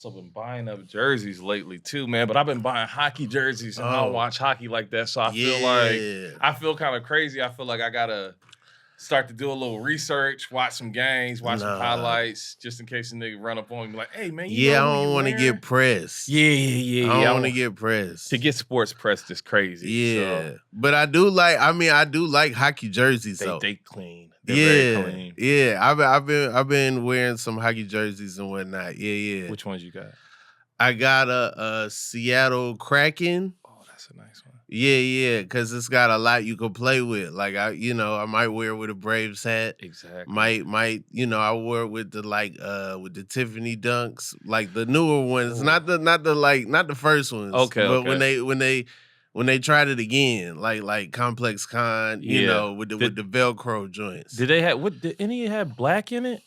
Also been buying up jerseys lately too, man. But I've been buying hockey jerseys, and I don't Oh, watch hockey like that. So yeah. I feel kind of crazy. I feel like I gotta start to do a little research, watch some games, watch some Nah. highlights, just in case a nigga run up on me and be like, "Hey man, you Yeah, I know who don't you want to wearing?" get pressed. Yeah. I don't want to get pressed. To get sports pressed is crazy. Yeah. So But I do like hockey jerseys though. they clean. They're very clean. Yeah. I've been wearing some hockey jerseys and whatnot. Yeah. Which ones you got? I got a Seattle Kraken. Oh, that's a nice one. Yeah, because it's got a lot you can play with. Like I might wear it with a Braves hat. Exactly. Might I wore it with the Tiffany dunks, like the newer ones, Ooh. not the first ones. Okay, but okay. when they tried it again, like Complex Con, Yeah. with the Velcro joints. Did they have did any have black in it?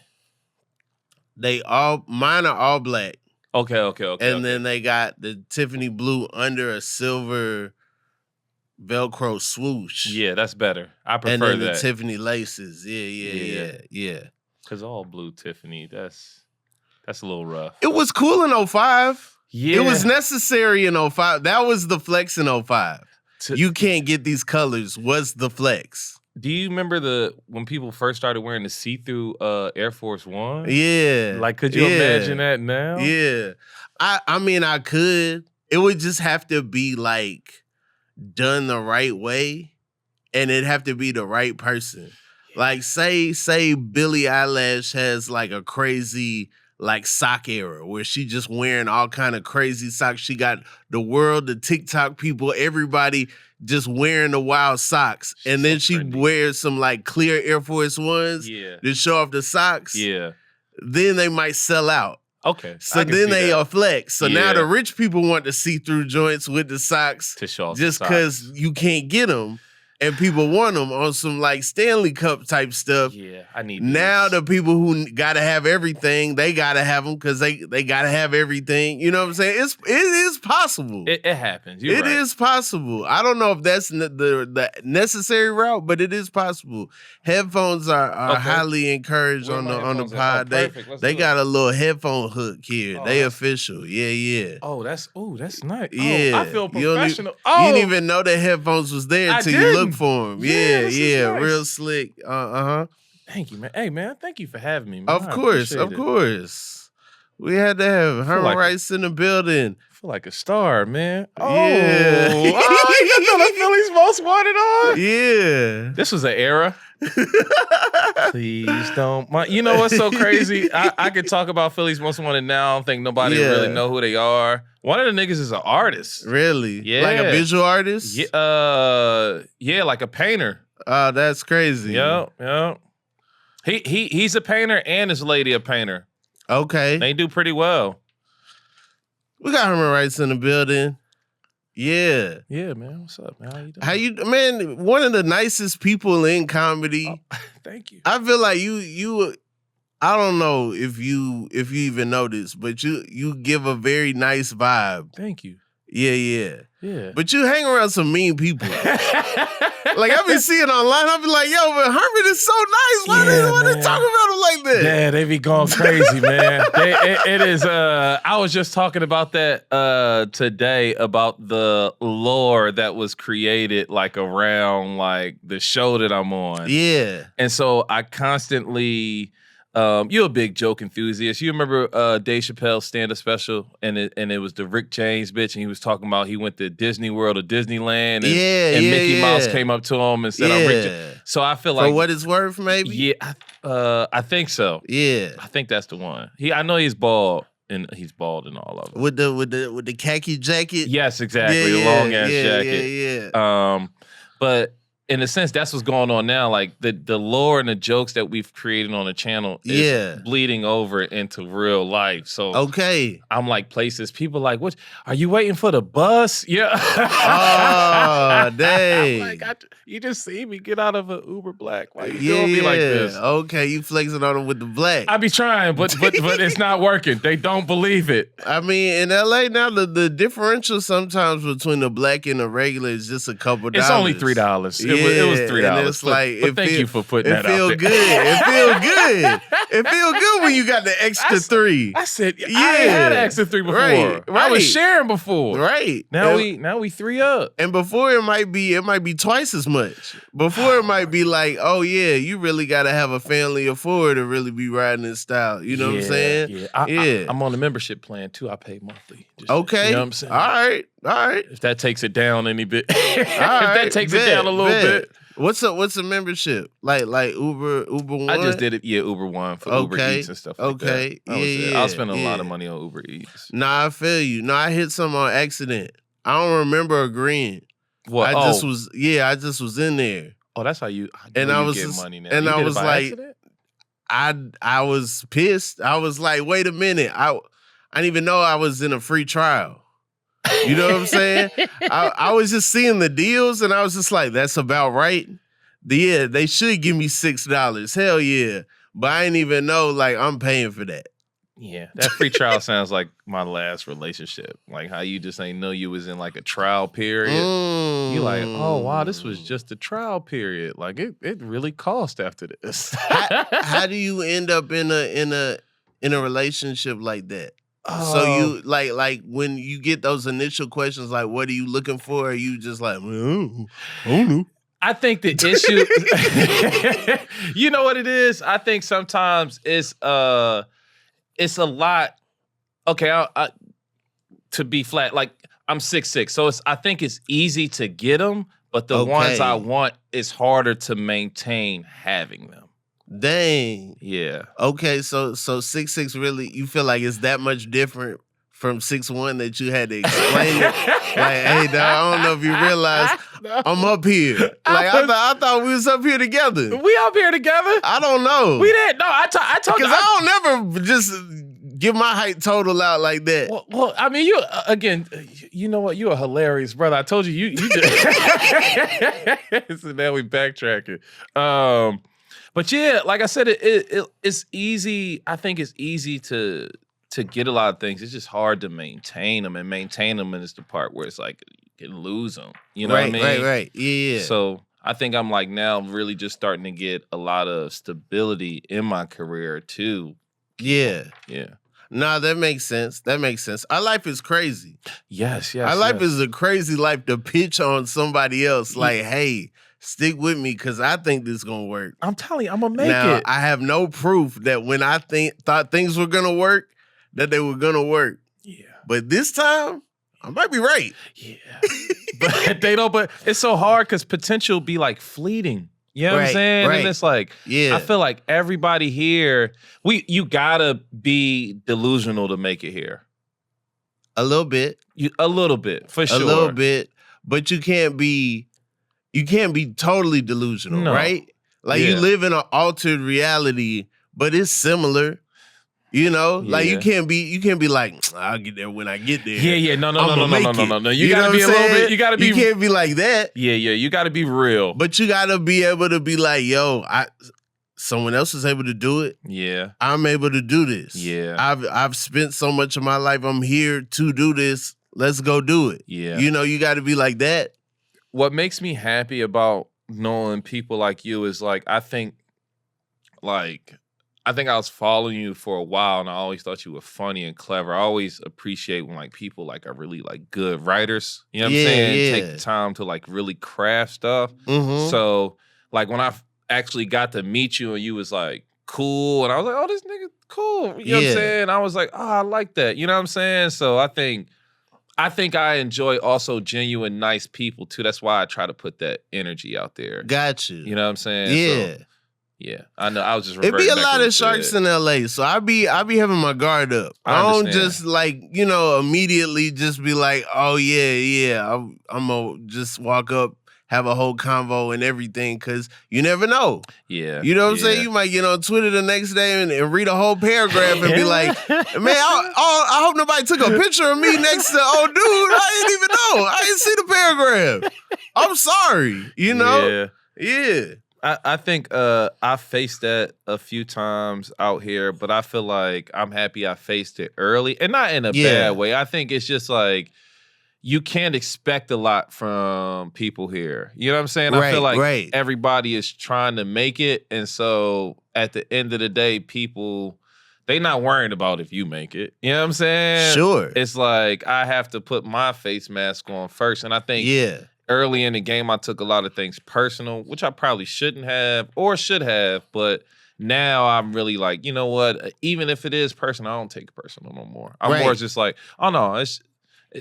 Mine are all black. Okay. And then they got the Tiffany blue under a silver Velcro swoosh. Yeah, that's better. I prefer and then that. the Tiffany laces. Yeah. Cause all blue Tiffany, that's a little rough. It was cool in 05. Yeah. It was necessary in 05. That was the flex in 05. You can't get these colors. What's the flex? Do you remember when people first started wearing the see-through Air Force One? Yeah. Like, could you imagine that now? Yeah. I mean, I could. It would just have to be like done the right way, and it'd have to be the right person. Like, say Billie Eilish has like a crazy like sock era where she just wearing all kind of crazy socks. She got the world, the TikTok people, everybody just wearing the wild socks. And then she wears some like clear Air Force Ones to show off the socks. Yeah. Then they might sell out. Okay. So then they are flex. So now the rich people want to see-through joints with the socks to show off just because you can't get them. And people want them on some like Stanley Cup type stuff. Yeah, I need now these. The people who gotta have everything, they gotta have them because they gotta have everything. You know what I'm saying? It is possible. It happens. It is possible. I don't know if that's the necessary route, but it is possible. Headphones are highly encouraged on the pod. They got a little headphone hook here. They official. Yeah. Oh, that's nice. Yeah, I feel professional. You didn't even know the headphones was there until you looked for him. Yeah, nice. Real slick. Thank you, man. Hey, man, thank you for having me, man. Of course. We had to have Herman Wrice in the building. I feel like a star, man. Oh, yeah. You got the Phillies most wanted on? Yeah. This was an era. Please don't mind. You know what's so crazy? I could talk about Phillies most wanted now. I don't think nobody really know who they are. One of the niggas is an artist. Really? Yeah. Like a visual artist? Yeah, like a painter. Oh, that's crazy. Yep. He's a painter and his lady a painter. Okay. They do pretty well. We got Herman Wrice in the building. Yeah. Yeah, man. What's up, man? How you doing? Man, one of the nicest people in comedy. Oh, thank you. I feel like you I don't know if you even know this, but you give a very nice vibe. Thank you. Yeah. But you hang around some mean people. Like I be seeing online, I be like, yo, but Herman is so nice. Why they talking about him like that? Yeah, they be going crazy, man. It is. I was just talking about that today about the lore that was created like around like the show that I'm on. Yeah, and so I constantly. You're a big joke enthusiast. You remember Dave Chappelle's stand-up special, and it was the Rick James bitch, and he was talking about he went to Disney World or Disneyland, and, Mickey Mouse came up to him and said, "I'm Rick." So I feel like for what it's worth, maybe. Yeah, I think so. Yeah, I think that's the one. I know he's bald, and he's bald in all of them. With the khaki jacket. Yes, exactly. The long ass jacket. Yeah. But. In a sense, that's what's going on now. Like the lore and the jokes that we've created on the channel is bleeding over into real life. So I'm like places people like, what? Are you waiting for the bus? Yeah. Oh, dang. Like, you just see me get out of an Uber Black. Why you doing me like this? Okay, you flexing on them with the black. I be trying, but it's not working. They don't believe it. I mean, in LA now, the differential sometimes between the black and the regular is just a couple dollars. It's only $3. it was $3. And it's like, but thank you for putting that out there. It feel good. It feel good. It feel good when you got the extra 3. I said, I ain't had an extra 3 before. Right. I was sharing before. Right. Now we 3 up. And before it might be twice as much. Before it might be like, oh yeah, you really got to have a family of 4 to really be riding in style. You know what I'm saying? Yeah. I'm on the membership plan too. I pay monthly. Okay. You know what I'm saying? All right. If that takes it down any bit. If that takes it down a little bit. What's a membership? Like Uber One? I just did it, Uber One for Uber Eats and stuff like that. I was spending a lot of money on Uber Eats. Nah, I feel you. No, I hit some on accident. I don't remember agreeing. What? I just was in there. Oh, that's how you and I was get just, money now. And you I was like, accident? I was pissed. I was like, wait a minute. I didn't even know I was in a free trial. You know what I'm saying? I was just seeing the deals and I was just like, that's about right. Yeah, they should give me $6. Hell yeah. But I didn't even know, like, I'm paying for that. Yeah, that free trial sounds like my last relationship. Like how you just ain't know you was in like a trial period. You like, oh wow, this was just a trial period. Like it really cost after this. How do you end up in a relationship like that? So you like when you get those initial questions, like what are you looking for? Are you just like, I don't know. I think the issue, you know what it is? I think sometimes it's a lot. Okay, to be flat, like I'm 6'6", so I think it's easy to get them, but the ones I want, it's harder to maintain having them. Dang. Yeah. Okay, so 6'6" really, you feel like it's that much different from 6'1" that you had to explain it? Like, hey, dog, I don't know if you realize I'm up here. Like I thought we was up here together. We up here together? I don't know. We didn't. No, I told you. Because I don't never just give my height total out like that. Well, I mean, you again, you know what? You're a hilarious brother. I told you, you just. So now we backtracking. But yeah, like I said, it's easy. I think it's easy to get a lot of things. It's just hard to maintain them, and maintain them is the part where it's like you can lose them. You know what I mean? Right. Yeah. So I think I'm like now really just starting to get a lot of stability in my career too. Yeah. Yeah. Nah, that makes sense. Our life is crazy. Yes. Our life is a crazy life to pitch on somebody else. Like, hey, stick with me because I think this is going to work. I'm telling you, I'm going to make now, it. I have no proof that when I thought things were going to work, that they were going to work. Yeah. But this time, I might be right. Yeah. But it's so hard because potential be like fleeting. You know what I'm saying? Right. And it's like, I feel like everybody here, you gotta be delusional to make it here. A little bit. A little bit, for sure. A little bit. But you can't be totally delusional, right? Like you live in an altered reality, but it's similar. You know, like you can't be like, I'll get there when I get there. Yeah. No. You gotta be a little bit. You gotta be. You can't be like that. Yeah. You gotta be real. But you gotta be able to be like, yo, someone else is able to do it. Yeah. I'm able to do this. Yeah. I've spent so much of my life. I'm here to do this. Let's go do it. Yeah. You know, you gotta be like that. What makes me happy about knowing people like you is like, I think I was following you for a while, and I always thought you were funny and clever. I always appreciate when like people like are really like good writers. You know what I'm saying? Take the time to like really craft stuff. Mm-hmm. So like when I actually got to meet you and you was like cool, and I was like, oh, this nigga cool. You know what I'm saying? I was like, oh, I like that. You know what I'm saying? So I think I enjoy also genuine, nice people too. That's why I try to put that energy out there. Got you. You know what I'm saying? Yeah. So, yeah, I know. I was just. It be a lot of sharks in LA, so I be having my guard up. I don't just like immediately just be like, oh yeah, I'm gonna just walk up, have a whole convo and everything, because you never know. Yeah, you know what I'm saying. You might get on Twitter the next day and read a whole paragraph and be like, man, I hope nobody took a picture of me next to dude. I didn't even know. I didn't see the paragraph. I'm sorry. You know. Yeah. I think I faced that a few times out here, but I feel like I'm happy I faced it early, and not in a bad way. I think it's just like, you can't expect a lot from people here. You know what I'm saying? I feel like everybody is trying to make it. And so at the end of the day, people, they not worrying about if you make it. You know what I'm saying? Sure. It's like I have to put my face mask on first. And I think early in the game, I took a lot of things personal, which I probably shouldn't have or should have. But now I'm really like, you know what? Even if it is personal, I don't take it personal no more. I'm more just like, oh no,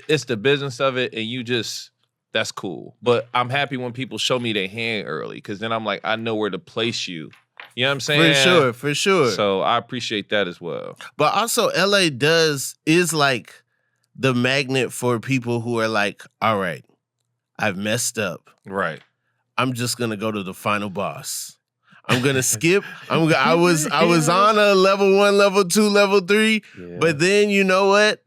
it's the business of it, and you just, that's cool. But I'm happy when people show me their hand early, because then I'm like, I know where to place you. You know what I'm saying? For sure. So I appreciate that as well. But also, LA is like the magnet for people who are like, all right, I've messed up. Right. I'm just gonna go to the final boss. I'm gonna skip. I was on a level 1, level 2, level 3, but then you know what?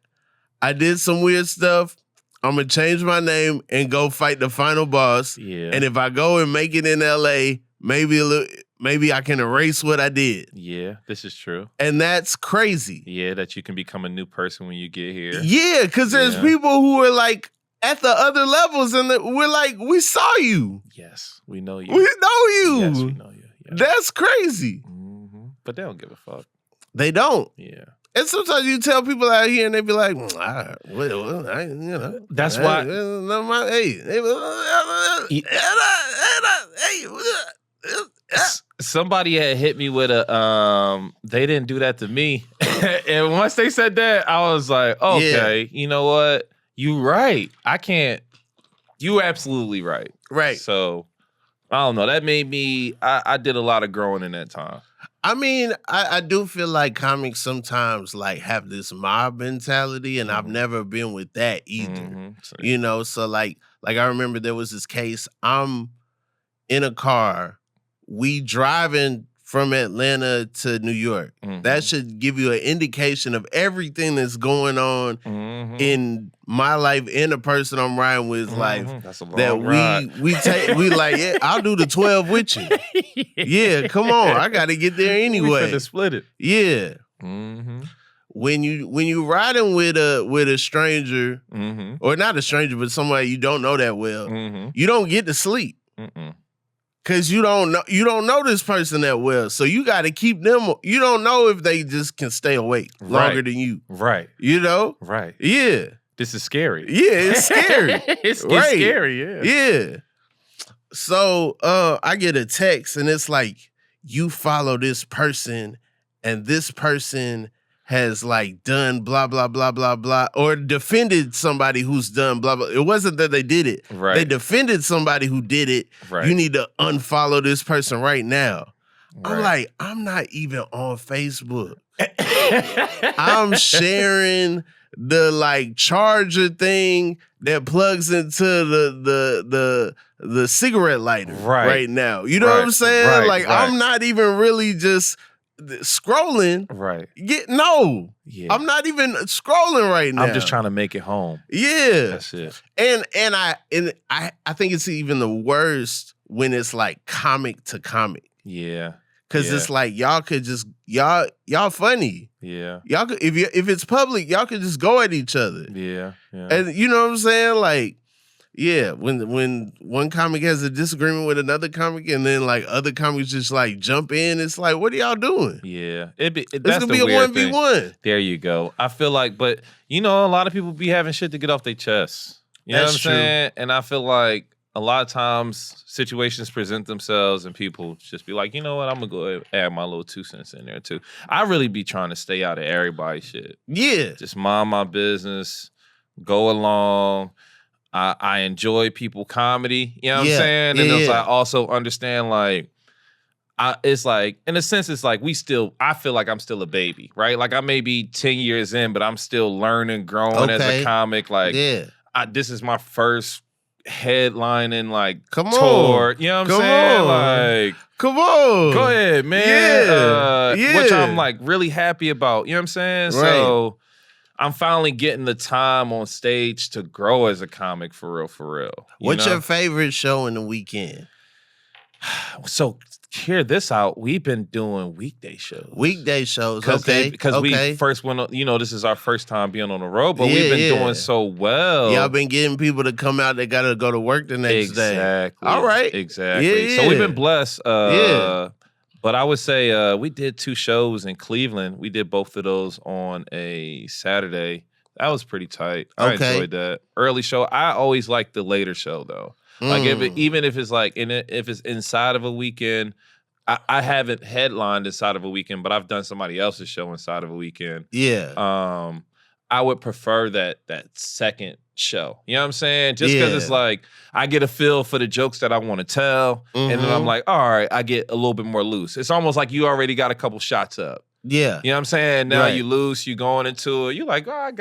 I did some weird stuff. I'm gonna change my name and go fight the final boss. Yeah. And if I go and make it in LA, maybe I can erase what I did. Yeah, this is true. And that's crazy. Yeah, that you can become a new person when you get here. Yeah, because there's people who are like at the other levels, and we're like, we saw you. Yes, we know you. We know you. Yes, we know you. Yeah. That's crazy. Mm-hmm. But they don't give a fuck. They don't. Yeah. And sometimes you tell people out here and they be like, that's why. Somebody had hit me with a, they didn't do that to me. And once they said that, I was like, okay, you know what? You right. I can't. You absolutely right. Right. So, I don't know. That made me, I did a lot of growing in that time. I mean, I do feel like comics sometimes like have this mob mentality, and I've never been with that either. You know, so like I remember there was this case. I'm in a car, we driving from Atlanta to New York. That should give you an indication of everything that's going on in my life and the person I'm riding with life. That's a long ride. we like, yeah, I'll do the 12 with you. Yeah, come on, I got to get there anyway. We finna split it. Yeah. When you riding with a stranger, or not a stranger, but somebody you don't know that well, you don't get to sleep. Cause you don't know this person that well. So you gotta keep them. You don't know if they just can stay awake longer than you. Right. You know? Right. Yeah. This is scary. Yeah, it's scary. It's scary, yeah. Yeah. So I get a text and it's like, you follow this person and this person has like done blah, blah, blah, blah, blah, or defended somebody who's done blah, blah. It wasn't that they did it. Right. They defended somebody who did it. Right. You need to unfollow this person right now. Right. I'm like, I'm not even on Facebook. I'm sharing the like charger thing that plugs into the cigarette lighter right now. You know what I'm saying? Right. Like I'm not even really just scrolling. Right. Yeah. I'm not even scrolling right now. I'm just trying to make it home. Yeah. That's it. And I think it's even the worst when it's like comic to comic. Yeah. Cause it's like y'all could just y'all funny. Yeah. Y'all could, if it's public, y'all could just go at each other. Yeah. Yeah. And you know what I'm saying? Like, yeah, when one comic has a disagreement with another comic, and then like other comics just like jump in, it's like, what are y'all doing? Yeah, it's gonna be a 1v1. There you go. I feel like, but you know, a lot of people be having shit to get off their chests. You know what I'm saying? And I feel like a lot of times situations present themselves, and people just be like, you know what, I'm gonna go ahead and add my little 2 cents in there too. I really be trying to stay out of everybody's shit. Yeah, just mind my business, go along. I enjoy people comedy, you know what I'm saying? And it's like, I also understand like, it's like, in a sense, it's like I feel like I'm still a baby, right? Like I may be 10 years in, but I'm still learning, growing as a comic. Like, this is my first headlining like tour. You know what I'm saying? Like, come on. Go ahead, man. Which I'm like really happy about. You know what I'm saying? Right. So I'm finally getting the time on stage to grow as a comic for real, for real. What's your favorite show in the weekend? So hear this out. We've been doing weekday shows. Weekday shows, okay. Because we first went on, this is our first time being on the road, but we've been doing so well. Y'all been getting people to come out that got to go to work the next day. Exactly. All right. Exactly. Yeah. So we've been blessed. Yeah. But I would say we did 2 shows in Cleveland. We did both of those on a Saturday. That was pretty tight. I enjoyed that. Early show. I always like the later show though. Like even if it's like if it's inside of a weekend, I haven't headlined inside of a weekend, but I've done somebody else's show inside of a weekend. Yeah. I would prefer that second show. You know what I'm saying? Just because it's like I get a feel for the jokes that I want to tell, and then I'm like, all right, I get a little bit more loose. It's almost like you already got a couple shots up. Yeah. You know what I'm saying? Now you loose, you going into it. You're like, oh,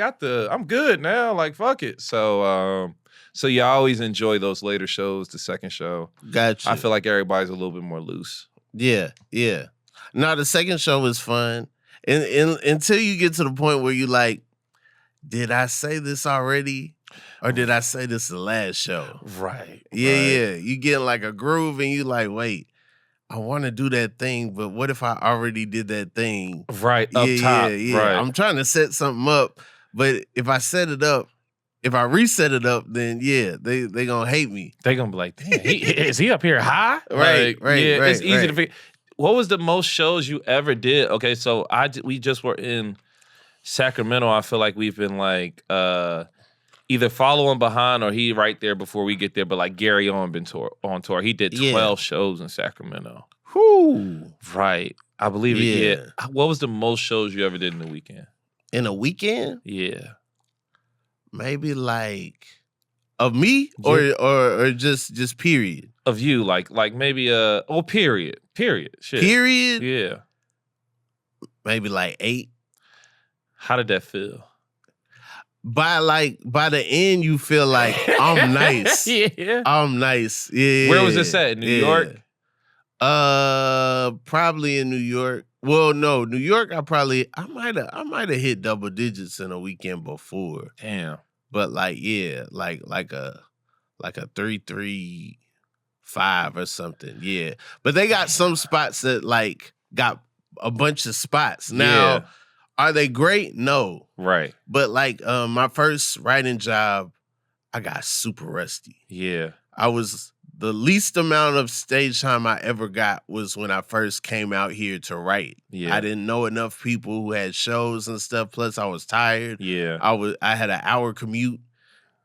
I'm good now. Like, fuck it. So yeah, I always enjoy those later shows, the second show. Gotcha. I feel like everybody's a little bit more loose. Yeah. No, the second show was fun. And until you get to the point where you like, did I say this already? Or did I say this the last show? Right. Yeah. You get like a groove and you like, wait, I want to do that thing, but what if I already did that thing? Right, up top. Yeah. Right. I'm trying to set something up, but if I set it up, if I reset it up, then they gonna hate me. They gonna be like, damn, is he up here high? Right. Yeah, it's easy to figure. What was the most shows you ever did? Okay, so we just were in Sacramento. I feel like we've been like either following behind or he right there before we get there. But like Gary on on tour. He did 12 shows in Sacramento. Whoo. Right. I believe it. Yeah. What was the most shows you ever did in a weekend? In a weekend? Yeah. Maybe like of me or just period? Of you, like maybe period. Shit. Period? Yeah. Maybe like 8. How did that feel? By the end, you feel like I'm nice. Yeah. I'm nice. Yeah. Where was this at? In New York? Probably in New York. Well, no, New York. I might have hit double digits in a weekend before. Damn. But like a 3-3-5 or something. Yeah. But they got some spots that like got a bunch of spots. Now, are they great? No. Right. But like my first writing job, I got super rusty. Yeah. The least amount of stage time I ever got was when I first came out here to write. Yeah. I didn't know enough people who had shows and stuff. Plus, I was tired. Yeah. I had an hour commute.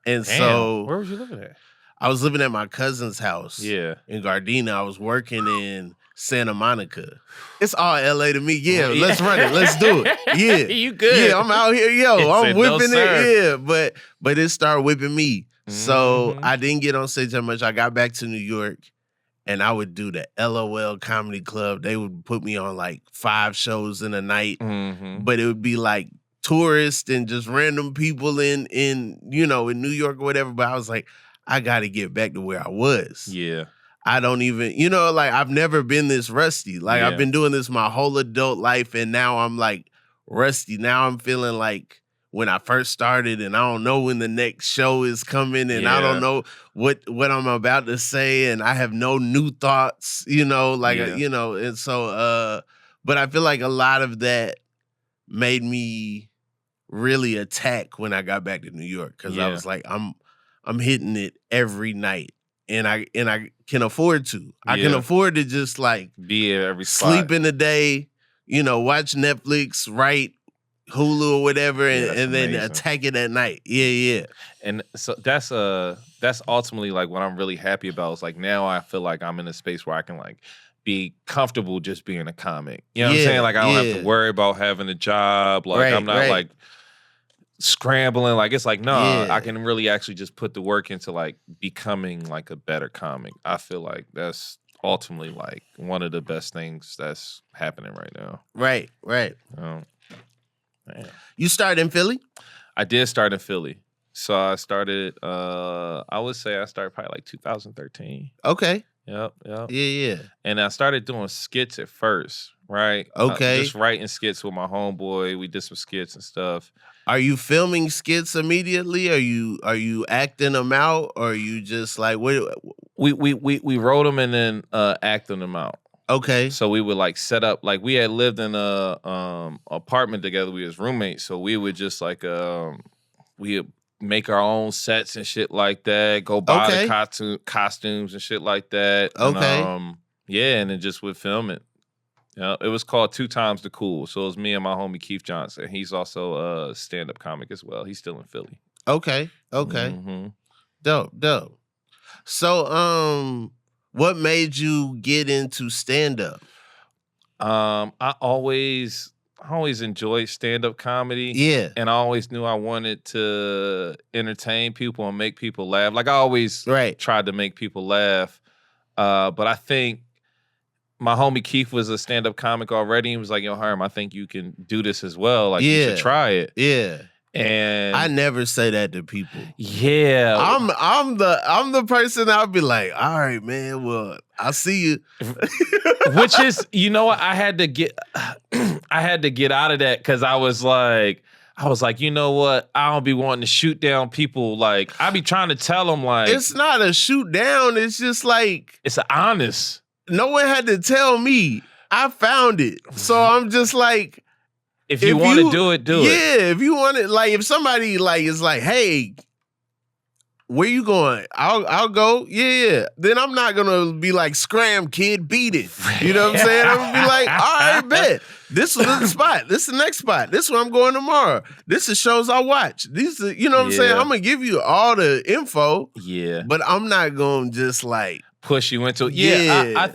And Damn. so where was you living at? I was living at my cousin's house. Yeah. In Gardena. I was working in Santa Monica. It's all LA to me. Yeah, let's run it. Let's do it. Yeah. You good. Yeah, I'm out here. Yo, I'm whipping no, it. Yeah. But it started whipping me. So I didn't get on stage that much. I got back to New York and I would do the LOL Comedy Club. They would put me on like 5 shows in a night. But it would be like tourists and just random people in New York or whatever. But I was like, I got to get back to where I was. Yeah. I don't even, like I've never been this rusty. Like I've been doing this my whole adult life and now I'm like rusty. Now I'm feeling like when I first started and I don't know when the next show is coming and I don't know what I'm about to say and I have no new thoughts, and so but I feel like a lot of that made me really attack when I got back to New York because I was like I'm hitting it every night and I can afford to. I can afford to just like be at every spot. Sleep in the day, watch Netflix, write Hulu or whatever, and then attack it at night. Yeah. And so that's ultimately like what I'm really happy about. Is like now I feel like I'm in a space where I can like be comfortable just being a comic. You know what I'm saying? Like I don't have to worry about having a job. Like I'm not like scrambling. Like it's like I can really actually just put the work into like becoming like a better comic. I feel like that's ultimately like one of the best things that's happening right now. Right. Man. You started in Philly? I did start in Philly. So I started, I would say I started probably like 2013. Okay. Yep. Yeah. And I started doing skits at first, right? Okay. Just writing skits with my homeboy. We did some skits and stuff. Are you filming skits immediately? Are you acting them out? Or are you just like, what? We wrote them and then acted them out. Okay. So we would like set up, like we had lived in a apartment together. We was roommates, so we would just like we would make our own sets and shit like that. Go buy the costumes and shit like that. Okay. And, yeah, and then just would film it. It was called 2 Times the Cool. So it was me and my homie Keith Johnson. He's also a stand-up comic as well. He's still in Philly. Okay. Mm-hmm. Dope. So what made you get into stand-up? I always enjoyed stand-up comedy. Yeah. And I always knew I wanted to entertain people and make people laugh. Like I always tried to make people laugh. But I think my homie Keith was a stand-up comic already. He was like, yo, Herm, I think you can do this as well. Like, you should try it. Yeah. And I never say that to people. Yeah. I'm the person I'll be like, all right, man, well, I'll see you. Which is, you know what? I had to get out of that because I was like, you know what? I don't be wanting to shoot down people. Like, I be trying to tell them, like, it's not a shoot down. It's just like, it's honest. No one had to tell me. I found it. So I'm just like, if you want to do it, do it. Yeah, if you want it, like if somebody like is like, hey, where you going? I'll go. Yeah. Then I'm not gonna be like, scram, kid, beat it. You know what I'm saying? I'm gonna be like, all right, bet. This is the spot. This is the next spot. This is where I'm going tomorrow. This is shows I watch. These are, you know what I'm saying? I'm gonna give you all the info. Yeah. But I'm not gonna just like push you into it. Yeah. I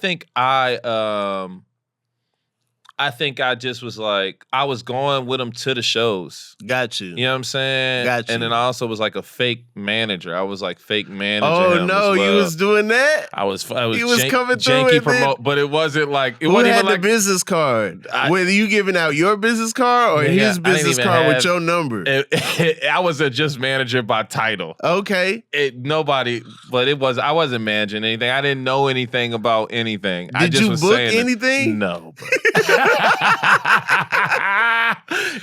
think I just was like, I was going with them to the shows. Got you. You know what I'm saying? Got you. And then I also was like a fake manager. I was like fake manager. Oh no, you was doing that? I was he was coming through janky but it wasn't like it wasn't even like the business card. Were you giving out your business card or his business card with your number? I was a just manager by title. Okay. I wasn't managing anything. I didn't know anything about anything. Did you book anything? No.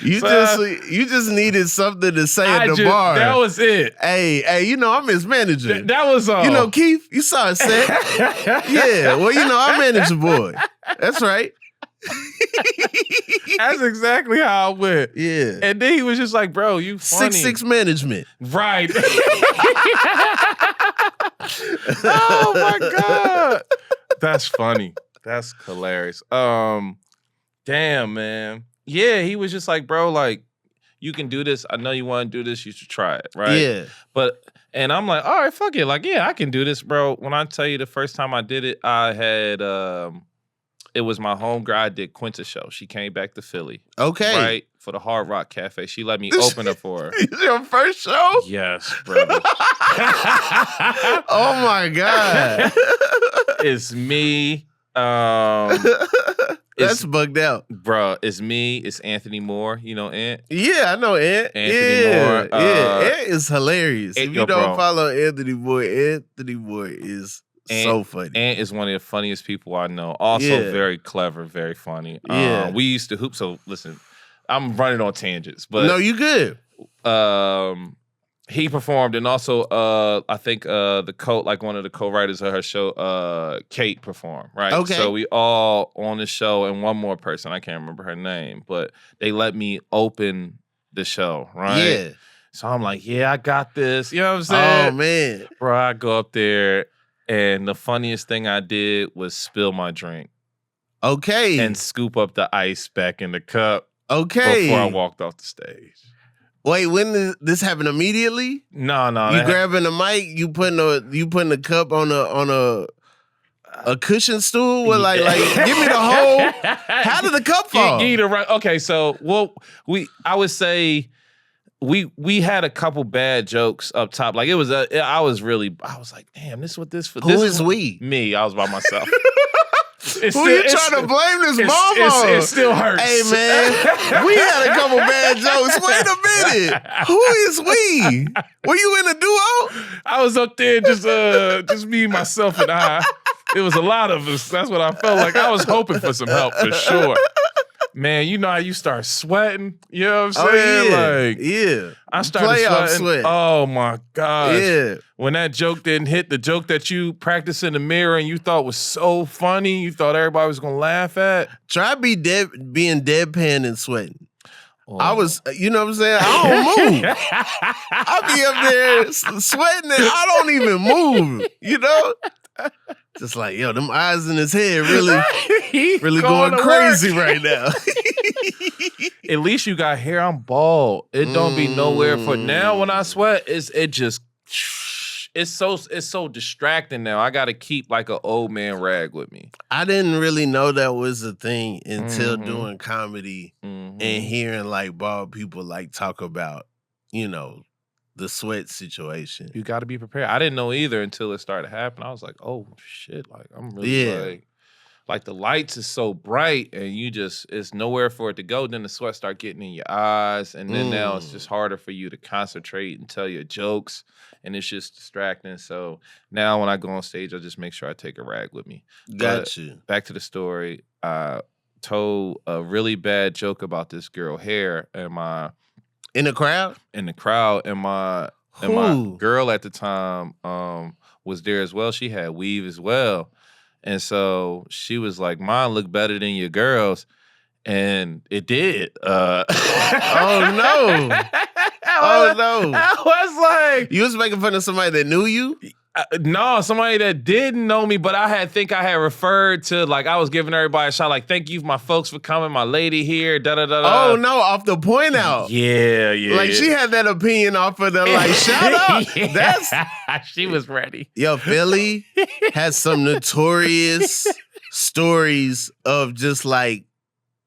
You just needed something to say at the bar. That was it. Hey, you know, I'm his manager. That was all. You know, Keith, you saw a set. Yeah, well, you know, I manage a boy. That's right. That's exactly how I went. Yeah. And then he was just like, bro, you funny. 6'6" management. Right. Oh my God. That's funny. That's hilarious. Damn, man. Yeah, he was just like, bro, like, you can do this. I know you want to do this. You should try it, right? Yeah. And I'm like, all right, fuck it. Like, yeah, I can do this, bro. When I tell you the first time I did it, I had, it was my homegirl. I did Quinta's show. She came back to Philly. Okay. Right? For the Hard Rock Cafe. She let me open up for her. Your first show? Yes, brother. Oh, my God. It's me. That's bugged out. Bro, it's me. It's Anthony Moore. You know Ant? Yeah, I know Ant. Anthony Moore. Ant is hilarious. If you don't follow Anthony Moore is so funny. Ant is one of the funniest people I know. Also very clever, very funny. Yeah. We used to hoop. So listen, I'm running on tangents. But no, you good. He performed, and also I think one of the co-writers of her show, Kate, performed, right? Okay. So we all on the show, and one more person, I can't remember her name, but they let me open the show, right? Yeah. So I'm like, yeah, I got this. You know what I'm saying? Oh, man. Bro, I go up there, and the funniest thing I did was spill my drink. Okay. And scoop up the ice back in the cup. Okay. Before I walked off the stage. Wait, when did this happen? Immediately? No. You grabbing the mic, you putting the cup on a cushion stool with like give me the whole. How did the cup fall? Okay, so I would say we had a couple bad jokes up top. Like it was I was like, damn, this is what this for. Who is we? Me. I was by myself. Who you trying to blame this bomb on? It still hurts. Hey, man, we had a couple bad jokes. Wait a minute. Who is we? Were you in a duo? I was up there just me, myself, and I. It was a lot of us. That's what I felt like. I was hoping for some help for sure. Man, you know how you start sweating? You know what I'm saying? Yeah. I started Playoff sweating. sweat. Oh my gosh. Yeah. When that joke didn't hit, the joke that you practiced in the mirror and you thought was so funny, you thought everybody was gonna laugh at. Try being deadpan and sweating. Oh. I was, you know what I'm saying? I don't move. I be up there sweating and I don't even move, you know? Just like, yo, them eyes in his head really going crazy right now. At least you got hair. I'm bald. It don't be nowhere for now. When I sweat, it's so distracting now. I got to keep like an old man rag with me. I didn't really know that was a thing until doing comedy and hearing like bald people like talk about, you know, the sweat situation. You got to be prepared. I didn't know either until it started happening. I was like, oh shit, like I'm really like the lights is so bright and it's nowhere for it to go. Then the sweat start getting in your eyes, and then now it's just harder for you to concentrate and tell your jokes, and it's just distracting. So now when I go on stage, I just make sure I take a rag with me. Got you. Back to the story. I told a really bad joke about this girl hair in the crowd, and my girl at the time was there as well. She had weave as well. And so she was like, mine look better than your girl's. And it did. Oh, no. Oh, no. I was like... You was making fun of somebody that knew you? No, somebody that didn't know me, but I had referred to, like, I was giving everybody a shot, like, thank you, my folks, for coming, my lady here, da-da-da-da. Oh, no, off the point out. Yeah. Like, she had that opinion off of the, like, shout out. Yeah. She was ready. Yo, Philly has some notorious stories of just, like,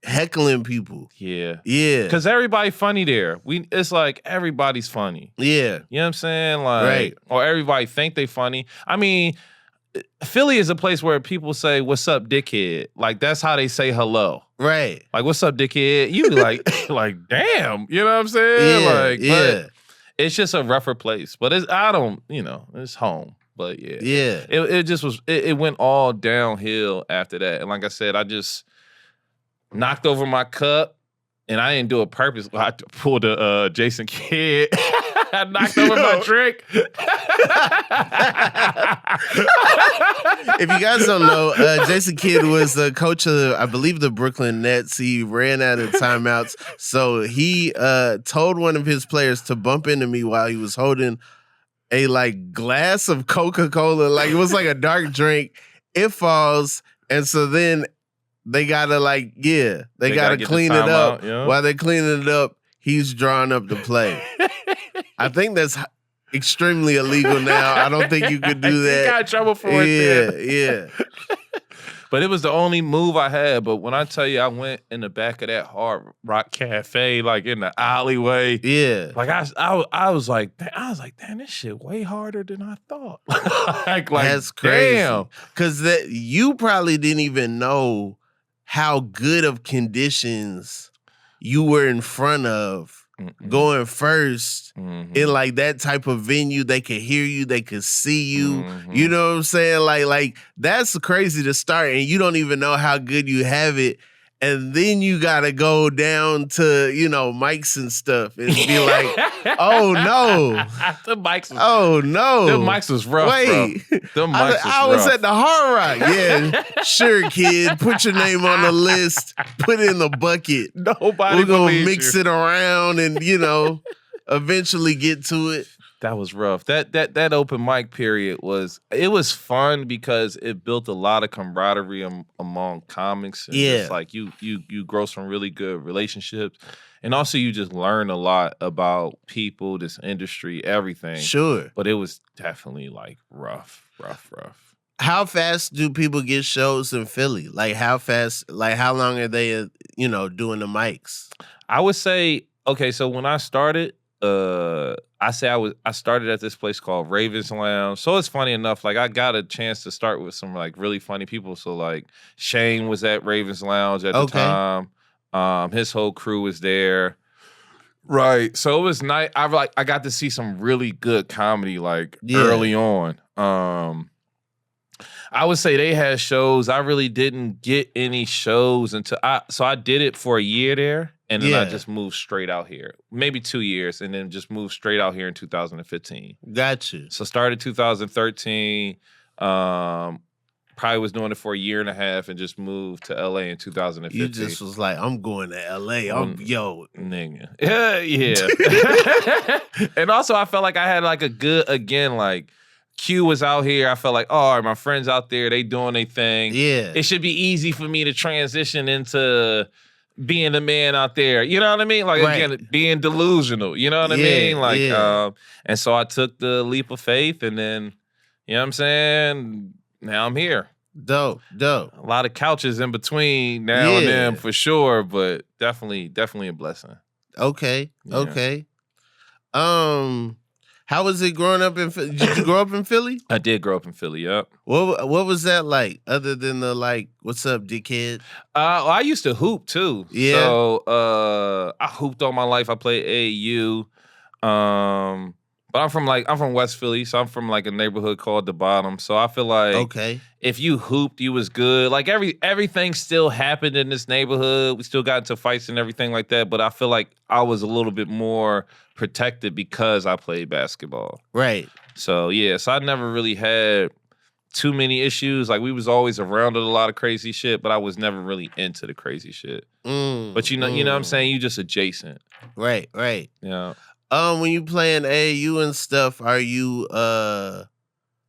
heckling people. Yeah. Yeah. Because everybody funny there. It's like everybody's funny. Yeah. You know what I'm saying? Like, right. Or everybody think they funny. I mean, Philly is a place where people say, what's up, dickhead? Like, that's how they say hello. Right. Like, what's up, dickhead? You be like, damn. You know what I'm saying? Yeah. Like, yeah. But it's just a rougher place. But it's home. But yeah. Yeah. It just was, it went all downhill after that. And like I said, I just knocked over my cup, and I didn't do it purpose. I pulled a Jason Kidd. I knocked over my drink. If you guys don't know, Jason Kidd was the coach of, I believe, the Brooklyn Nets. He ran out of timeouts, so he told one of his players to bump into me while he was holding a like glass of Coca-Cola. Like it was like a dark drink. It falls, and so then they gotta they gotta clean it up. While they're cleaning it up, he's drawing up the play. I think that's extremely illegal now. I don't think you could do that. You got in trouble for it. Yeah. But it was the only move I had. But when I tell you, I went in the back of that Hard Rock Cafe, like in the alleyway. Yeah. Like I was like, damn, this shit way harder than I thought. like that's crazy. Damn. Because you probably didn't even know how good of conditions you were in front of going first in like that type of venue. They could hear you, they could see you. You know what I'm saying? Like that's crazy to start, and you don't even know how good you have it. And then you gotta go down to, mics and stuff and be like, oh no. The mics was, oh no. The mics was rough. Wait. Bro. I was at the Hard Rock. Yeah. Sure, kid. Put your name on the list. Put it in the bucket. We're gonna mix it around and, eventually get to it. That was rough. That open mic period was fun because it built a lot of camaraderie among comics. And yeah, it's like you grow some really good relationships, and also you just learn a lot about people, this industry, everything. Sure, but it was definitely like rough. How fast do people get shows in Philly? Like how fast? Like how long are they? Doing the mics? I would say okay. So when I started. I started at this place called Ravens Lounge. So it's funny enough, like I got a chance to start with some like really funny people. So like Shane was at Ravens Lounge at the time. His whole crew was there. Right. So it was nice. I got to see some really good comedy like early on. I would say they had shows. I really didn't get any shows until I did it for a year there, and then I just moved straight out here. Maybe 2 years, and then just moved straight out here in 2015. Gotcha. So started 2013. Probably was doing it for a year and a half, and just moved to LA in 2015. You just was like, I'm going to LA. Nigga. Yeah. And also I felt like I had like a good, again, like Q was out here. I felt like, oh, all right, my friends out there, they doing their thing. Yeah. It should be easy for me to transition into being the man out there. You know what I mean? Like, again, being delusional. You know what I mean? Like, and so I took the leap of faith, and then, you know what I'm saying? Now I'm here. Dope. A lot of couches in between now and then for sure, but definitely a blessing. Okay. How was it growing up in Philly? Did you grow up in Philly? I did grow up in Philly, yep. What was that like, other than the like, what's up, dickhead? I used to hoop too. Yeah. So I hooped all my life. I played AAU. But I'm from West Philly, so I'm from like a neighborhood called The Bottom. So I feel like if you hooped, you was good. Like everything still happened in this neighborhood. We still got into fights and everything like that. But I feel like I was a little bit more protected because I played basketball. Right. So yeah, so I never really had too many issues. Like we was always around a lot of crazy shit, but I was never really into the crazy shit. But you know what I'm saying? You just adjacent. Right. Yeah. When you playing AAU and stuff, are you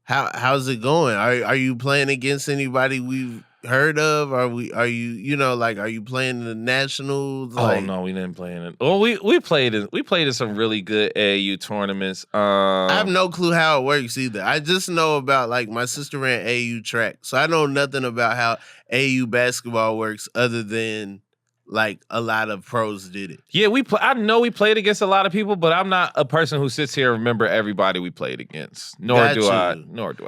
how's it going? Are you playing against anybody we've heard of? Are you playing in the nationals? Oh no, we didn't play in it. Well, we played in some really good AAU tournaments. I have no clue how it works either. I just know about, like, my sister ran AAU track, so I know nothing about how AAU basketball works other than, like, a lot of pros did it. Yeah, I know we played against a lot of people, but I'm not a person who sits here and remember everybody we played against. Nor do I.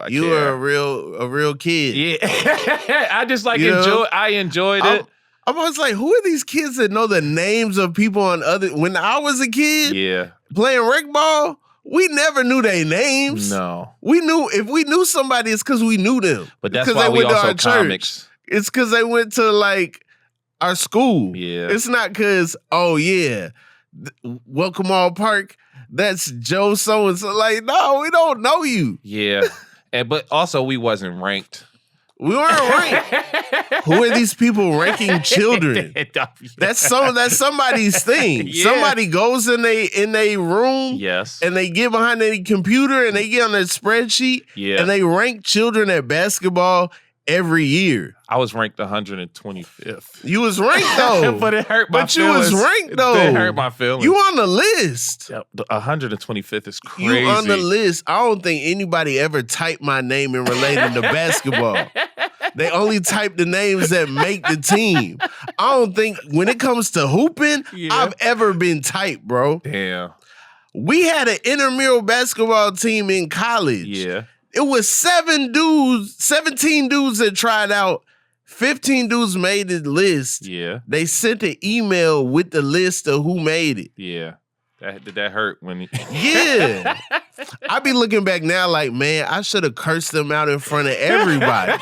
You care. were a real kid. Yeah, I just like enjoyed it. I was like, who are these kids that know the names of people on other? When I was a kid, playing rec ball, we never knew their names. No, we knew if we knew somebody, it's because we knew them. But that's why we also comics. Church. It's because they went to like our school. Yeah. It's not because, Welcome All Park, that's Joe so-and-so. Like, no, we don't know you. Yeah. But also we wasn't ranked. We weren't ranked. Who are these people ranking children? That's somebody's thing. Yeah. Somebody goes in a room, yes, and they get behind a computer and they get on a spreadsheet, and they rank children at basketball every year. I was ranked 125th. You was ranked though. But it hurt my feelings. You was ranked though. It hurt my feelings. You on the list. Yep, 125th is crazy. You on the list. I don't think anybody ever typed my name in relating to basketball. They only type the names that make the team. I don't think when it comes to hooping, I've ever been typed, bro. Damn. We had an intramural basketball team in college. Yeah. It was 17 dudes that tried out. 15 dudes made the list. Yeah. They sent an email with the list of who made it. Yeah. Did that hurt when Yeah. I be looking back now like, man, I should have cursed them out in front of everybody.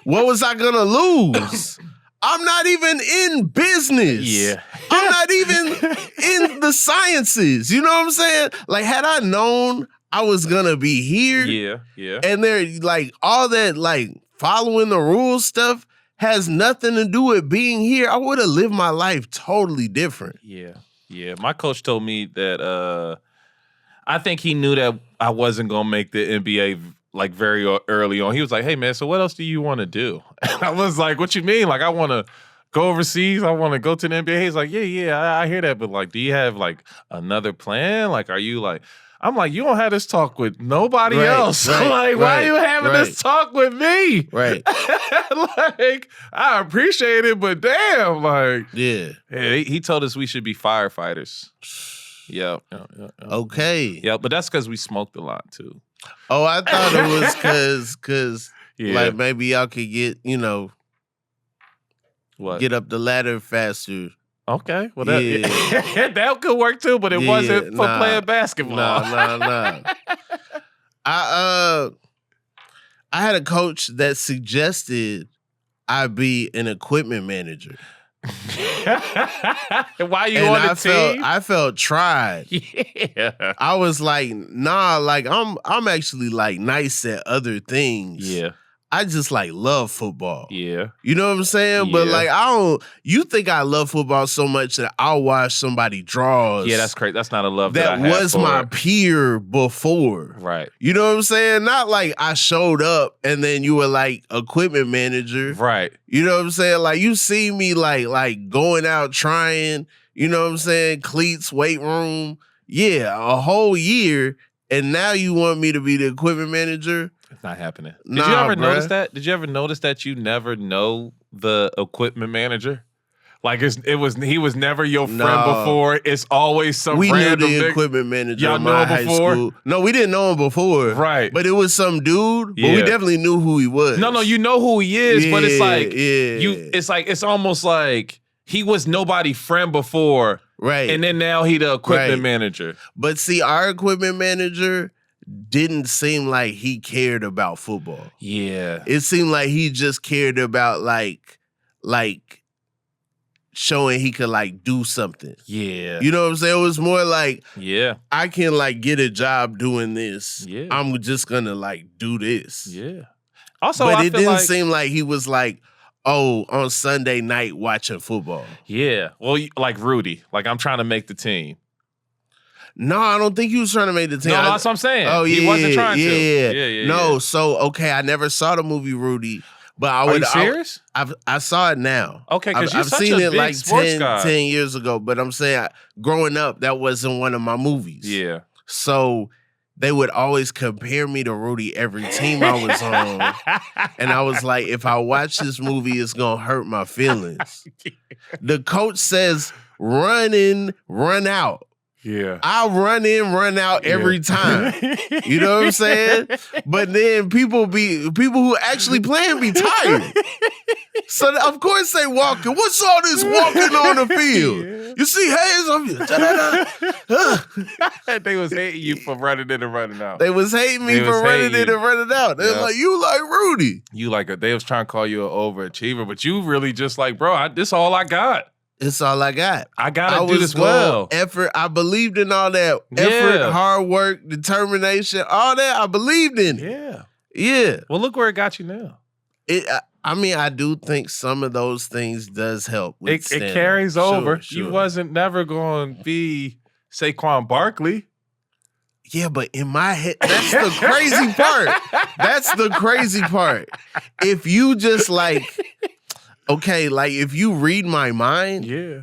What was I gonna lose? I'm not even in business. Yeah. I'm not even in the sciences. You know what I'm saying? Like, had I known I was gonna be here, and they're like all that, like following the rules stuff has nothing to do with being here, I would have lived my life totally different. Yeah. My coach told me that I think he knew that I wasn't gonna make the NBA like very early on. He was like, "Hey man, so what else do you want to do?" And I was like, "What you mean? Like I want to go overseas? I want to go to the NBA?" He's like, "Yeah, I hear that, but like, do you have like another plan? Like, are you like?" I'm like, you don't have this talk with nobody else. Why are you having this talk with me? Right. Like, I appreciate it, but damn, like, yeah. He told us we should be firefighters. Yeah. Okay. Yeah, but that's because we smoked a lot too. Oh, I thought it was because like maybe y'all could get, get up the ladder faster. Okay, well that that could work too, but it wasn't for playing basketball. No. I had a coach that suggested I be an equipment manager. Why you And on the team? I felt tried. Yeah. I was like, nah, like I'm actually like nice at other things. Yeah. I just like love football. Yeah. You know what I'm saying? But Yeah. like I don't. You think I love football so much that I'll watch somebody draws? Yeah, that's crazy. That's not a love that I have was for my it. peer before. Right. You know what I'm saying? Not like I showed up and then you were like equipment manager. Right. You know what I'm saying? Like you see me like going out trying. You know what I'm saying? Cleats, weight room. Yeah, a whole year, and now you want me to be the equipment manager? It's not happening. Did Nah, you ever bruh. notice that? Did you ever notice that you never know the equipment manager? Like he was never your friend No. before. It's always some We knew random the nigga. equipment manager Y'all in know my him high before? school. No, we didn't know him before. Right. But it was some dude, but we Yeah. definitely knew who he was. No, you know who he is, but it's like yeah. it's almost like he was nobody friend before. Right. And then now he the equipment Right. manager. But see, our equipment manager didn't seem like he cared about football. Yeah. It seemed like he just cared about like showing he could like do something. Yeah. You know what I'm saying? It was more like Yeah. I can like get a job doing this. Yeah. I'm just gonna like do this. Yeah. Also, but I it feel didn't like, seem like he was like, oh, on Sunday night watching football. Yeah. Well, like Rudy. Like I'm trying to make the team. No, I don't think he was trying to make the team. No, that's what I'm saying. Oh, yeah. He wasn't trying to. Yeah. Yeah. No, so okay, I never saw the movie Rudy, but I Are would. you serious? I saw it now. Okay, because you're I've such seen a it big like sports 10, guy. 10 years ago, but I'm saying growing up, that wasn't one of my movies. Yeah. So they would always compare me to Rudy every team I was on. And I was like, if I watch this movie, it's going to hurt my feelings. The coach says, run in, run out. Yeah. I run in, run out every time. You know what I'm saying? But then people who actually playing be tired. So of course they walking. What's all this walking on the field? Yeah. You see Haze? They was hating you for running in and running out. They was hating me They for was running hating in you. and running out. They're Yeah. like, you like Rudy. You like they was trying to call you an overachiever, but you really just like, bro, this all I got. It's all I got. I gotta I do was this going well. effort. I believed in all that effort, Yeah. hard work, determination, all that. I believed in it. Yeah. Yeah. Well, look where it got you now. I mean, I do think some of those things does help. With It stand-up. carries Sure, over. sure. You wasn't never going to be Saquon Barkley. Yeah, but in my head, that's the crazy part. That's the crazy part. If you just like, okay, like if you read my mind, Yeah.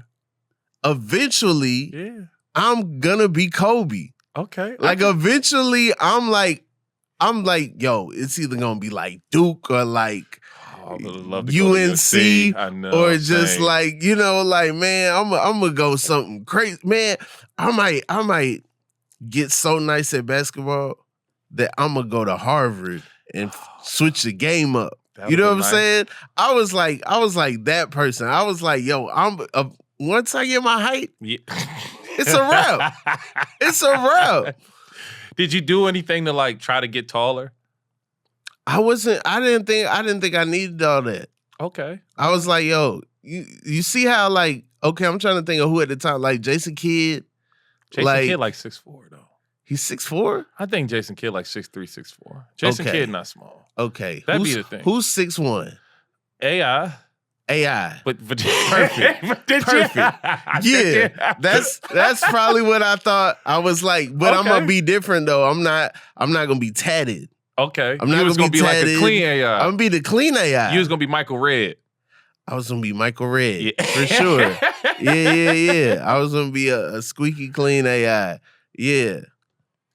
eventually Yeah. I'm gonna be Kobe. Okay. Like eventually I'm like, yo, it's either gonna be like Duke or like Oh, I would love to go to UNC I know, or just same. like, you know, like, man, I'm gonna go something crazy. Man, I might get so nice at basketball that I'm gonna go to Harvard and switch the game up. That You know what would've I'm been saying? I was like that person. I was like, yo, once I get my height, Yeah. it's a wrap. It's a wrap. Did you do anything to like try to get taller? I didn't think I needed all that. Okay. I was like, yo, you see how like, okay, I'm trying to think of who at the time, like Jason Kidd. Jason Kidd like 6'4" though. He's 6'4"? I think Jason Kidd like 6'3", 6'4". Jason Okay. Kidd not small. Okay. That'd be the thing. Who's 6'1"? AI. AI. But Perfect. But did Perfect. you? Yeah. That's probably what I thought. I was like, but I'm Okay. gonna be different though. I'm not gonna be tatted. Okay. I'm not you was gonna gonna be be like a tatted. clean AI. I'm gonna be the clean AI. You was gonna be Michael Red. I was gonna be Michael Red. Yeah. For sure. Yeah. I was gonna be a squeaky clean AI. Yeah.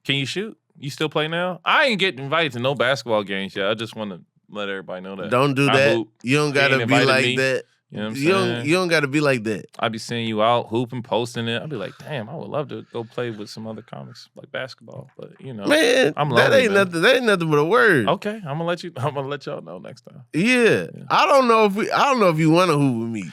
Can you shoot? You still play now? I ain't getting invited to no basketball games yet. I just want to let everybody know that. Don't do I that. hoop. You don't Ain't gotta be invited like me. that. You know what I'm You saying? don't gotta be like that. I be seeing you out hooping, posting it. I'd be like, damn, I would love to go play with some other comics like basketball. But you know, Man, I'm that lonely, ain't man. nothing. That ain't nothing but a word. Okay, I'm gonna let y'all know next time. Yeah. I don't know if you want to hoop with me.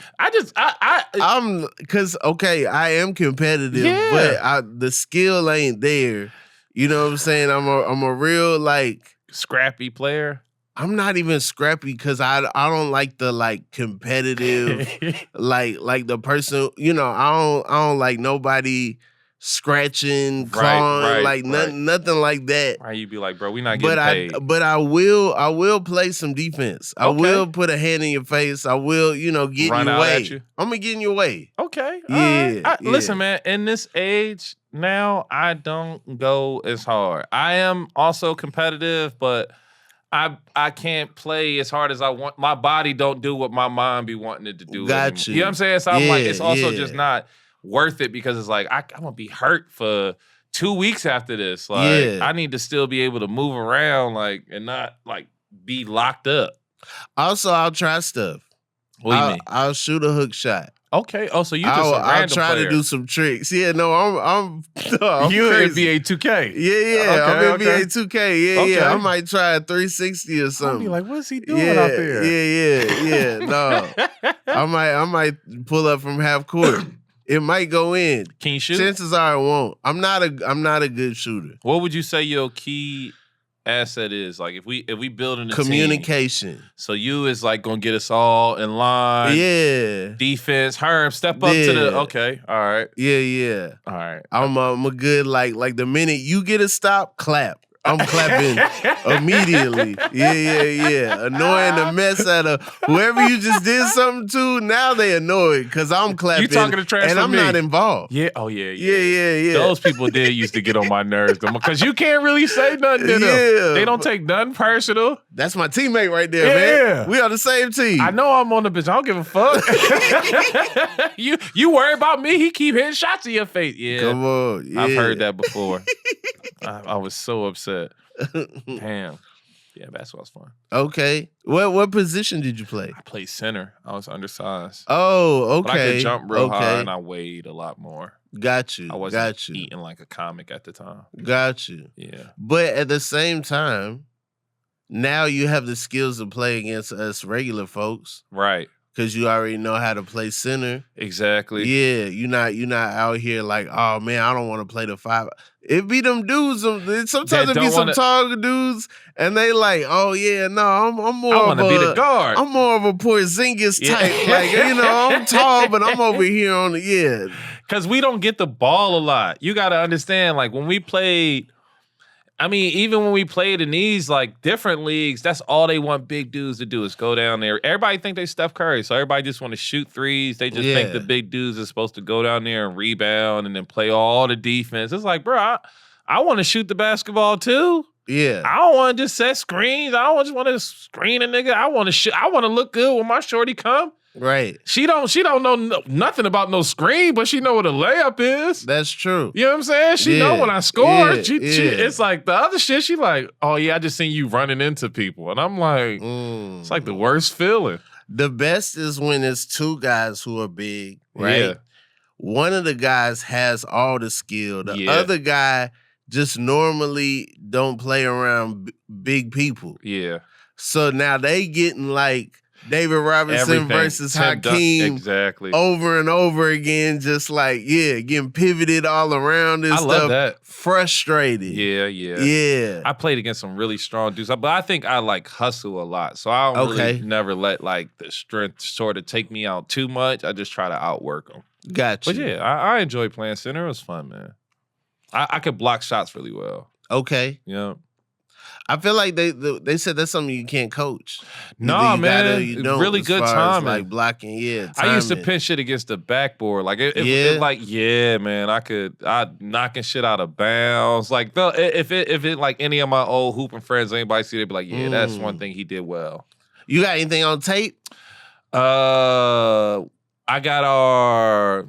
I'm because okay, I am competitive, Yeah. but the skill ain't there. You know what I'm saying? I'm a real like Scrappy player. I'm not even scrappy because I don't like the like competitive like the person, I don't like nobody scratching, clawing, like nothing like that. Right, you be like, bro, we not getting paid. But I will play some defense. I Okay. will put a hand in your face. I will, get Run in your out way. at you. I'm gonna get in your way. Okay. Yeah, All right. Listen, man, in this age now, I don't go as hard. I am also competitive, but I can't play as hard as I want. My body don't do what my mind be wanting it to do Got anymore. you. You know what I'm saying? So I'm like, it's also yeah. just not worth it because it's like I'm gonna be hurt for 2 weeks after this. Like Yeah. I need to still be able to move around, like, and not like be locked up. Also, I'll try stuff. What do you mean? I'll shoot a hook shot. Okay. Oh, so you just a random I'll try player. to do some tricks. Yeah, no, I'm you crazy. NBA 2K. Yeah. I'm NBA 2K. Yeah. I might try a 360 or something. I'll be like, what's he doing out there? Yeah. No, I might pull up from half court. It might go in. Can you shoot? Chances are it won't. I'm not a good shooter. What would you say your key asset is? Like if we building a communication. Team, so you is like gonna get us all in line. Yeah. Defense. Herm, step up to the. Okay. All right. Yeah. All right. I'm a good like the minute you get a stop, clap. I'm clapping immediately. Yeah. Annoying the mess out of whoever you just did something to. Now they annoyed because I'm clapping. You talking to trash and I'm me. not involved. Yeah. Oh yeah. Yeah. Those people did used to get on my nerves because you can't really say nothing to them. Yeah. They don't take nothing personal. That's my teammate right there, man. Yeah. We are the same team. I know I'm on the bitch. I don't give a fuck. you worry about me? He keep hitting shots in your face. Yeah. Come on. Yeah. I've heard that before. I was so upset. Damn. Yeah, basketball's fun. Okay. What position did you play? I played center. I was undersized. Oh, okay. But I could jump real high and I weighed a lot more. Got you. I wasn't eating like a comic at the time. Got you. Yeah. But at the same time, now you have the skills to play against us regular folks. Right. Because you already know how to play center. Exactly. Yeah, you're not out here like, oh man, I don't want to play the 5. It be them dudes. Sometimes it be some tall dudes, and they like, oh yeah, no, I'm more. I want to be the guard. I'm more of a Porzingis type. Like I'm tall, but I'm over here on the Because we don't get the ball a lot. You got to understand, like when we played. I mean, even when we played in these like different leagues, that's all they want big dudes to do is go down there. Everybody think they Steph Curry, so everybody just want to shoot threes. They just think the big dudes are supposed to go down there and rebound and then play all the defense. It's like, bro, I want to shoot the basketball too. Yeah, I don't want to just set screens. I don't just want to screen a nigga. I want to shoot. I want to look good when my shorty come. Right. She don't know nothing about no screen, but she know what a layup is. That's true. You know what I'm saying? She know when I score. Yeah. She it's like the other shit. She like, oh yeah, I just seen you running into people, and I'm like, it's like the worst feeling. The best is when it's two guys who are big, right? Yeah. One of the guys has all the skill. The other guy just normally don't play around big people. Yeah. So now they getting like David Robinson versus Hakeem exactly over and over again, just like, getting pivoted all around and stuff. Love that. Frustrated. Yeah. I played against some really strong dudes, but I think I like hustle a lot. So I don't really never let like the strength sort of take me out too much. I just try to outwork them. Gotcha. But yeah, I enjoy playing center. It was fun, man. I could block shots really well. Okay. Yeah. I feel like they said that's something you can't coach. No, man, really good timing. Like blocking, timing. I used to pin shit against the backboard. Like, man, I'd knocking shit out of bounds. Like, if it like any of my old hooping friends, anybody see, they'd be like, that's one thing he did well. You got anything on tape? I got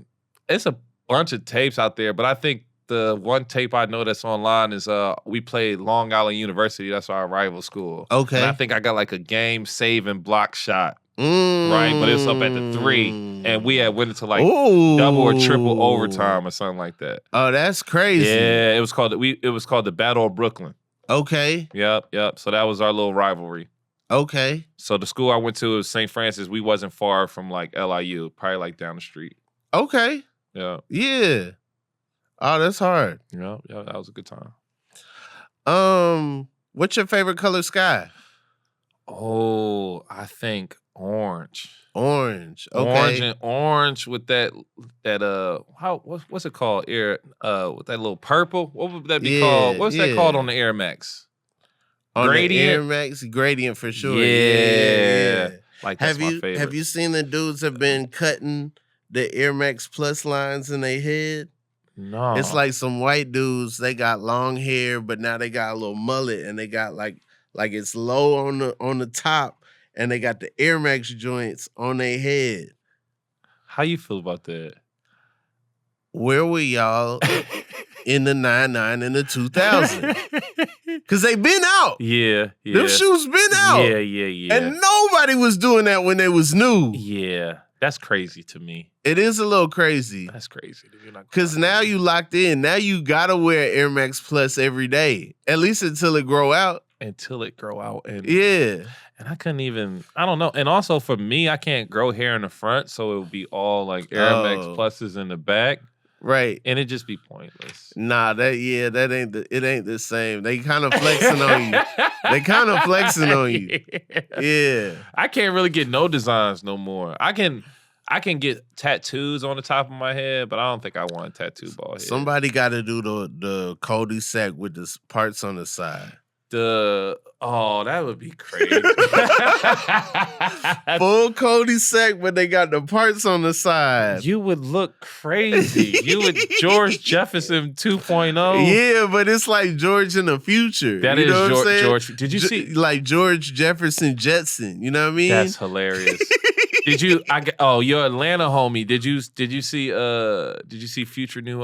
it's a bunch of tapes out there, but I think the one tape I know that's online is we played Long Island University. That's our rival school. Okay. And I think I got like a game-saving block shot. Right? But it's up at the 3. And we had went into like double or triple overtime or something like that. Oh, that's crazy. Yeah, it was called the Battle of Brooklyn. Okay. Yep. So that was our little rivalry. Okay. So the school I went to was St. Francis. We wasn't far from like LIU, probably like down the street. Okay. Yeah. Yeah. Oh, that's hard. Yeah, that was a good time. What's your favorite color sky? Oh, I think orange. Orange. Orange Okay. and orange with what's it called? Air with that little purple. What would that be called? Yeah, What's that called yeah. on the Air Max? On the Air Gradient? Max gradient for sure. Yeah, yeah, Yeah. yeah. Like that's Have my you favorite. seen the dudes have been cutting the Air Max Plus lines in their head? It's No. like some white dudes, they got long hair, but now they got a little mullet and they got like it's low on the top and they got the Air Max joints on their head. How you feel about that? Where were y'all in the 99 and the 2000? Cause they been out. Yeah, Them yeah. shoes been out. Yeah, yeah, yeah. And nobody was doing that when they was new. Yeah. That's crazy to me. It is a little crazy. That's crazy. You're not gonna Cause lie. now you locked in. Now you gotta wear Air Max Plus every day. At least until it grow out. Until it grow out Yeah. and I couldn't even, I don't know. And also for me, I can't grow hair in the front, so it would be all like Air Max Oh. Pluses in the back. Right. And it'd just be pointless. Nah, it ain't the same. They kind of flexing on you. They kind of flexing on you. Yeah. I can't really get no designs no more. I can get tattoos on the top of my head, but I don't think I want a tattoo bald head. Somebody gotta do the Cody sack with the parts on the side. That would be crazy. Full Cody sack, but they got the parts on the side. You would look crazy. You would George Jefferson 2.0. Yeah, but it's like George in the future. That you is know what I'm saying? George. Did you see? Like George Jefferson Jetson. You know what I mean? That's hilarious. Your Atlanta homie. Did you see Future new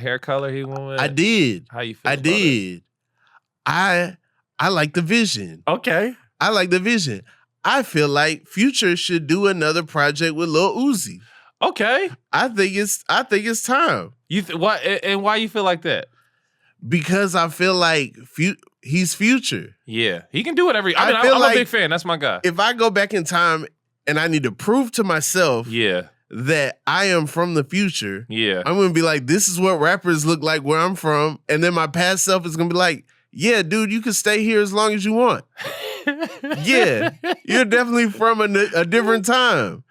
hair color he went with? I did. How you feel? I about did. I like the vision. It? Okay. I like the vision. I feel like Future should do another project with Lil Uzi. Okay. I think it's time. What and why you feel like that? Because I feel like he's Future. Yeah, he can do whatever. I I'm feel a like big fan. That's my guy. If I go back in time and I need to prove to myself that I am from the future, I'm gonna be like, this is what rappers look like where I'm from, and then my past self is gonna be like, yeah, dude, you can stay here as long as you want. Yeah, you're definitely from a different time.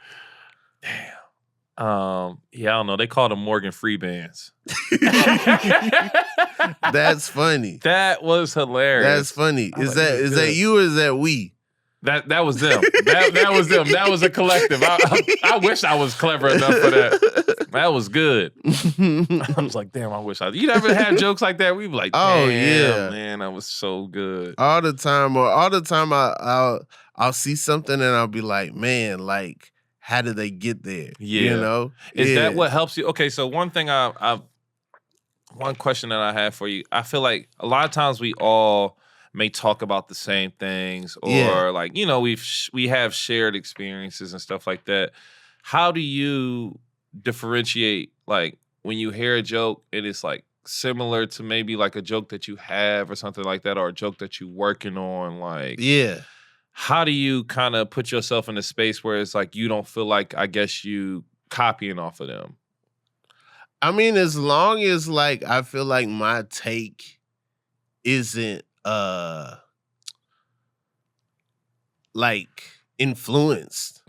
Damn. Yeah, I don't know. They call them Morgan Free bands. That's funny. That was hilarious. That's funny. Is that you or is that we? That was them. That was them. That was a collective. I wish I was clever enough for that. That was good. I was like, damn, I wish you never had jokes like that? We were like, damn, man, that was so good. All the time I'll see something and I'll be like, man, like, how did they get there? Yeah. You know? Is that what helps you? Okay, so one thing one question that I have for you, I feel like a lot of times we all may talk about the same things or like, you know, we have shared experiences and stuff like that. How do you differentiate like when you hear a joke and it's like similar to maybe like a joke that you have or something like that, or a joke that you're working on? Like, how do you kind of put yourself in a space where it's like you don't feel like, I guess, you copying off of them? I mean, as long as like I feel like my take isn't like influenced,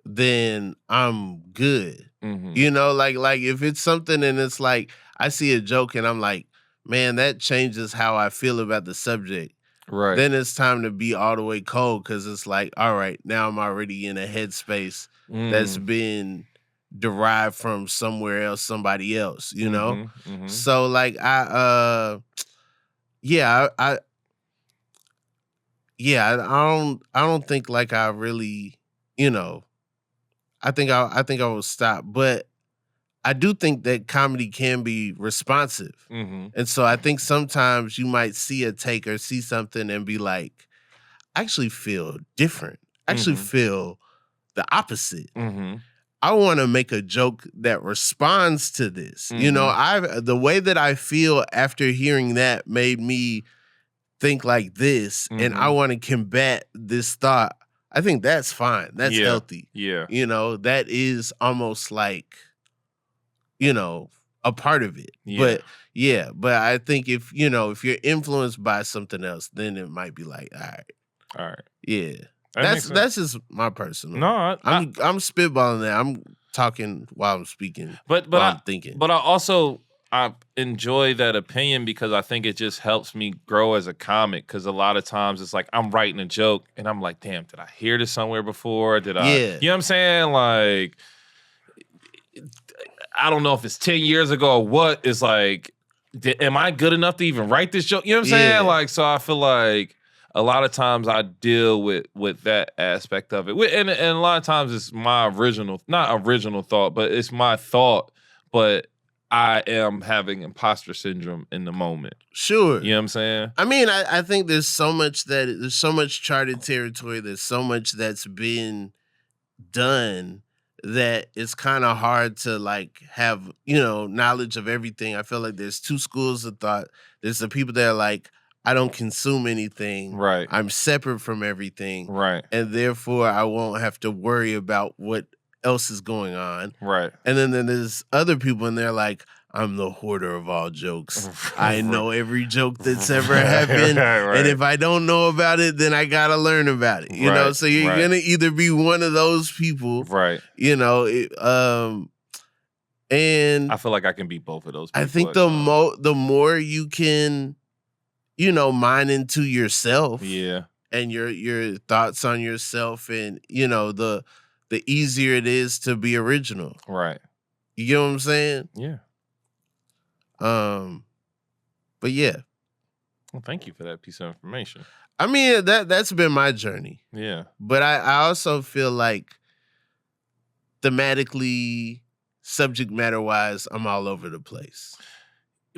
then I'm good. You know, like if it's something and it's like I see a joke and I'm like, man, that changes how I feel about the subject. Right. Then it's time to be all the way cold because it's like, all right, now I'm already in a headspace that's been derived from somewhere else, somebody else, you know? So like I don't think like I really, you know, I think I will stop, but I do think that comedy can be responsive. And so I think sometimes you might see a take or see something and be like, I actually feel different. I actually feel the opposite. I want to make a joke that responds to this. You know, the way that I feel after hearing that made me think like this, and I want to combat this thought. I think that's fine. That's healthy. Yeah. You know, that is almost like, you know, a part of it. But I think if you're influenced by something else, then it might be like, all right, All right. Yeah. That makes sense. That's just my personal. No, I'm spitballing that. I'm talking while I'm speaking. but while I'm thinking. But I enjoy that opinion because I think it just helps me grow as a comic. Because a lot of times it's like I'm writing a joke and I'm like, damn, did I hear this somewhere before? Did I? Yeah. You know what I'm saying? Like, I don't know if it's 10 years ago or what. It's like, am I good enough to even write this joke? You know what I'm saying? Like, so I feel like a lot of times I deal with that aspect of it. And a lot of times it's my not original thought, but it's my thought, but I am having imposter syndrome in the moment. Sure. You know what I'm saying? I mean, I think there's so much charted territory. There's so much that's been done that it's kind of hard to like have, knowledge of everything. I feel like there's two schools of thought. There's the people that are like, I don't consume anything. Right. I'm separate from everything. Right. And therefore I won't have to worry about what else is going on. Right. And then there's other people and they're like, I'm the hoarder of all jokes. I know every joke that's ever happened. Right. And if I don't know about it, then I got to learn about it. You know, so you're going to either be one of those people. Right. And I feel like I can be both of those people. I think the more you can, mine into yourself. Yeah. And your thoughts on yourself and, the easier it is to be original. Right. You get what I'm saying? Yeah. But yeah. Well, thank you for that piece of information. I mean, that's been my journey. Yeah. But I also feel like thematically, subject matter wise, I'm all over the place.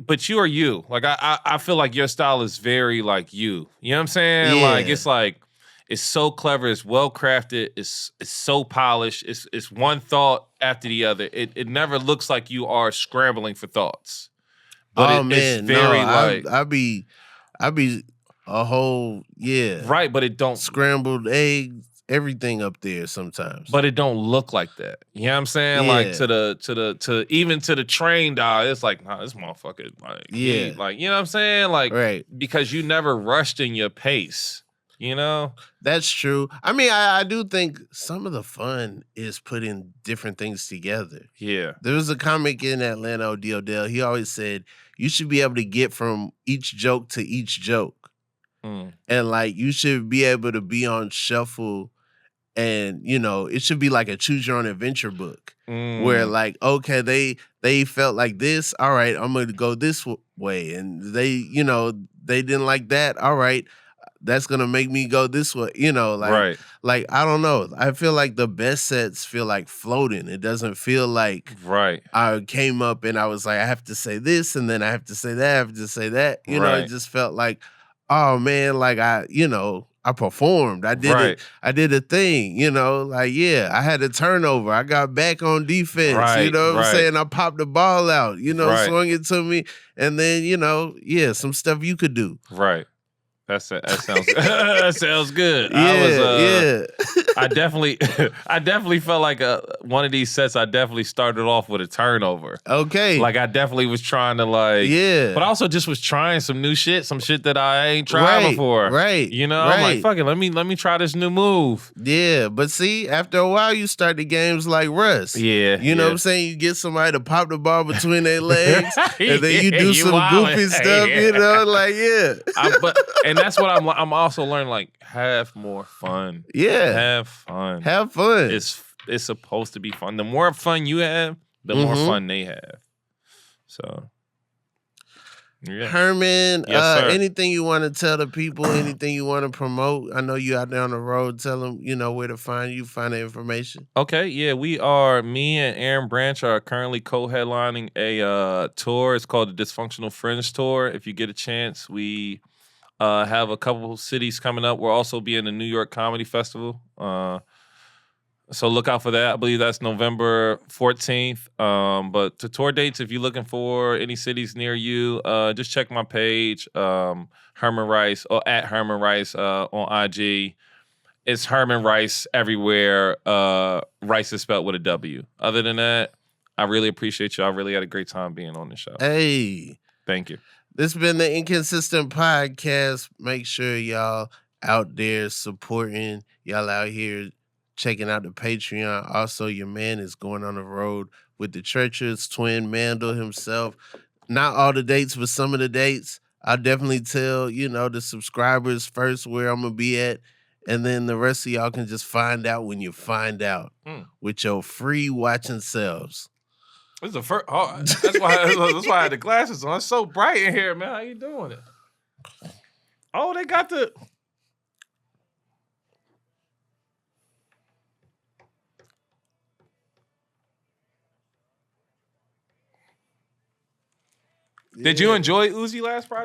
But you are you. Like I feel like your style is very like you. You know what I'm saying? Yeah. Like it's so clever, it's well crafted, it's so polished, it's one thought after the other. It never looks like you are scrambling for thoughts. But it's very I be a whole right, but it don't scrambled eggs, everything up there sometimes. But it don't look like that. You know what I'm saying? Yeah. Like to even to the trained eye, it's like, nah, this motherfucker, like, like, you know what I'm saying? Like, right. Because you never rushed in your pace. You know? That's true. I mean, I do think some of the fun is putting different things together. Yeah. There was a comic in Atlanta, O.D. Odell. He always said, you should be able to get from each joke to each joke. And like, you should be able to be on shuffle and, it should be like a choose your own adventure book where like, okay, they felt like this. All right, I'm going to go this way. And they didn't like that. All right. That's gonna make me go this way, like I don't know. I feel like the best sets feel like floating. It doesn't feel like I came up and I was like, I have to say this, and then I have to say that, I have to say that. It just felt like, oh man, like I performed. I did it. I did a thing, I had a turnover. I got back on defense. You know what I'm saying? I popped the ball out, swung it to me, and then, some stuff you could do. Right. That sounds that sounds good. Yeah, I definitely felt like one of these sets. I definitely started off with a turnover. Okay, like I definitely was trying to but I also just was trying some new shit, some shit that I ain't tried before. Right, I'm like, fuck it, let me try this new move. Yeah, but see, after a while, you start the games like Rust. Yeah, you know what I'm saying. You get somebody to pop the ball between their legs, and then you do some goofy stuff. And that's what I'm also learning, like, have more fun. Yeah. Have fun. Have fun. It's supposed to be fun. The more fun you have, the more fun they have. So, yeah. Herman, yes, sir. Anything you want to tell the people, anything you want to promote? I know you out there on the road. Tell them, where to find you, find the information. Okay, yeah, me and Aaron Branch are currently co-headlining a tour. It's called the Dysfunctional Fringe Tour. If you get a chance, we have a couple cities coming up. We'll also be in the New York Comedy Festival. So look out for that. I believe that's November 14th. But the tour dates, if you're looking for any cities near you, just check my page, Herman Wrice, or at Herman Wrice on IG. It's Herman Wrice everywhere. Rice is spelled with a W. Other than that, I really appreciate you. I really had a great time being on the show. Hey. Thank you. This has been the Inconsistent Podcast. Make sure y'all out there supporting. Y'all out here checking out the Patreon. Also, your man is going on the road with the Churches, Twin Mandel himself. Not all the dates, but some of the dates. I'll definitely tell, the subscribers first where I'm gonna be at. And then the rest of y'all can just find out when you find out with your free watching selves. This is the first. Oh, that's why I had the glasses on. It's so bright in here, man. How you doing it? Oh, they got the. Did you enjoy Uzi last Friday?